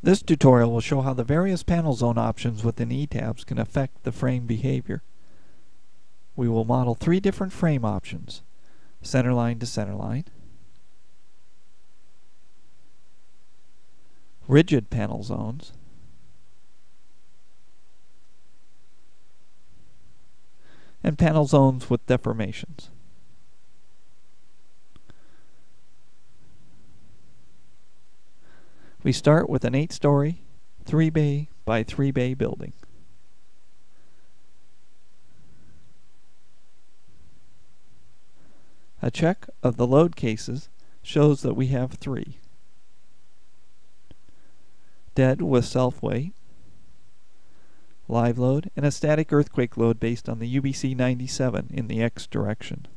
This tutorial will show how the various panel zone options within ETABS can affect the frame behavior. We will model 3 different frame options: centerline to centerline, rigid panel zones, and panel zones with deformations. We start with an 8-story, 3-bay by 3-bay building. A check of the load cases shows that we have 3. Dead with self-weight, live load, and a static earthquake load based on the UBC 97 in the X direction.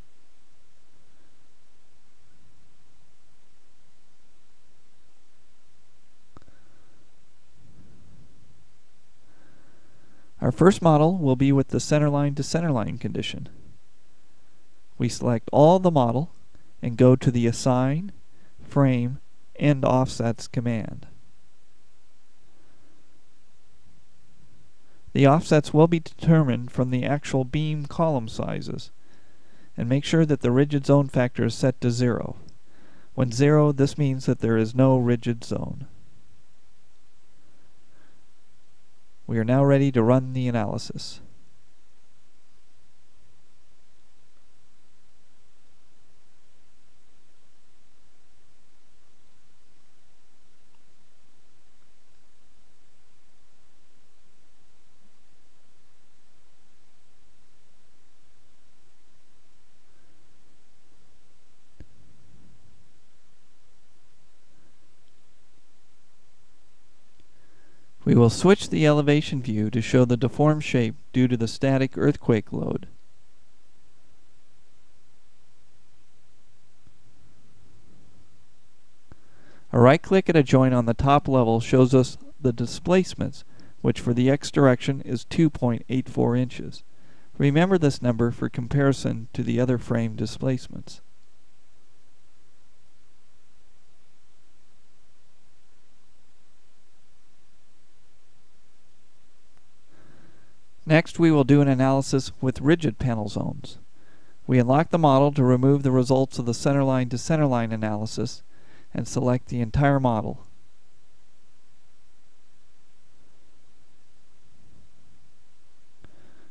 Our first model will be with the centerline to centerline condition. We select all the model and go to the Assign, Frame, and Offsets command. The offsets will be determined from the actual beam column sizes, and make sure that the rigid zone factor is set to 0. When 0, this means that there is no rigid zone. We are now ready to run the analysis. We will switch the elevation view to show the deformed shape due to the static earthquake load. A right-click at a joint on the top level shows us the displacements, which for the X direction is 2.84 inches. Remember this number for comparison to the other frame displacements. Next, we will do an analysis with rigid panel zones. We unlock the model to remove the results of the centerline to centerline analysis and select the entire model.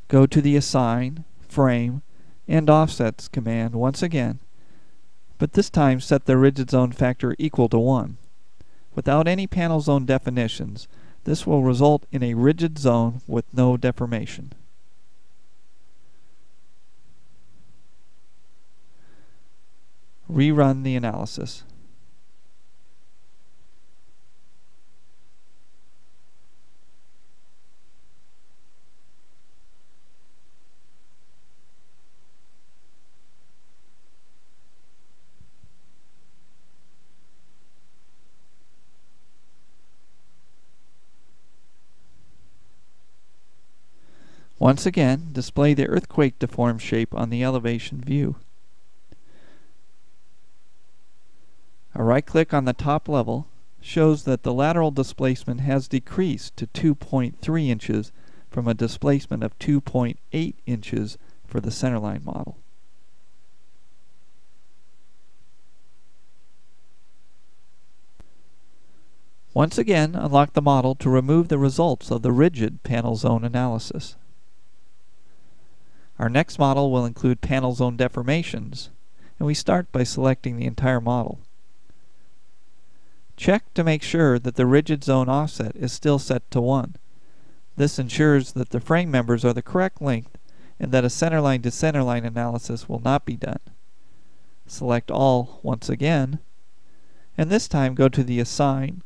Go to the Assign, Frame, and Offsets command once again, but this time set the rigid zone factor equal to 1. Without any panel zone definitions, this will result in a rigid zone with no deformation. Rerun the analysis. Once again, display the earthquake deformed shape on the elevation view. A right-click on the top level shows that the lateral displacement has decreased to 2.3 inches from a displacement of 2.8 inches for the centerline model. Once again, unlock the model to remove the results of the rigid panel zone analysis. Our next model will include panel zone deformations, and we start by selecting the entire model. Check to make sure that the rigid zone offset is still set to 1. This ensures that the frame members are the correct length and that a centerline to centerline analysis will not be done. Select all once again, and this time go to the Assign,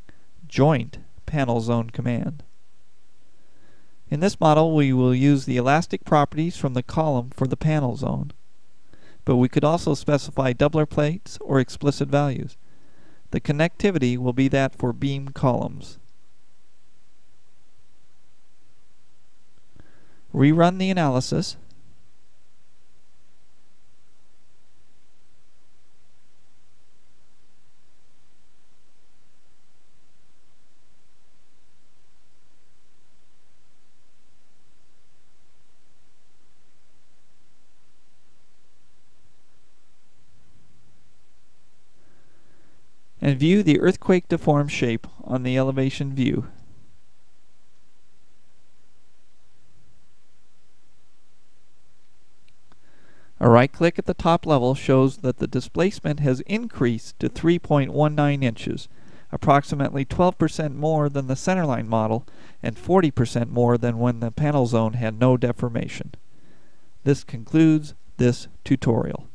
Joint Panel Zone command. In this model, we will use the elastic properties from the column for the panel zone, but we could also specify doubler plates or explicit values. The connectivity will be that for beam columns. Rerun the analysis. and view the earthquake deformed shape on the elevation view. A right click at the top level shows that the displacement has increased to 3.19 inches, approximately 12% more than the centerline model and 40% more than when the panel zone had no deformation. This concludes this tutorial.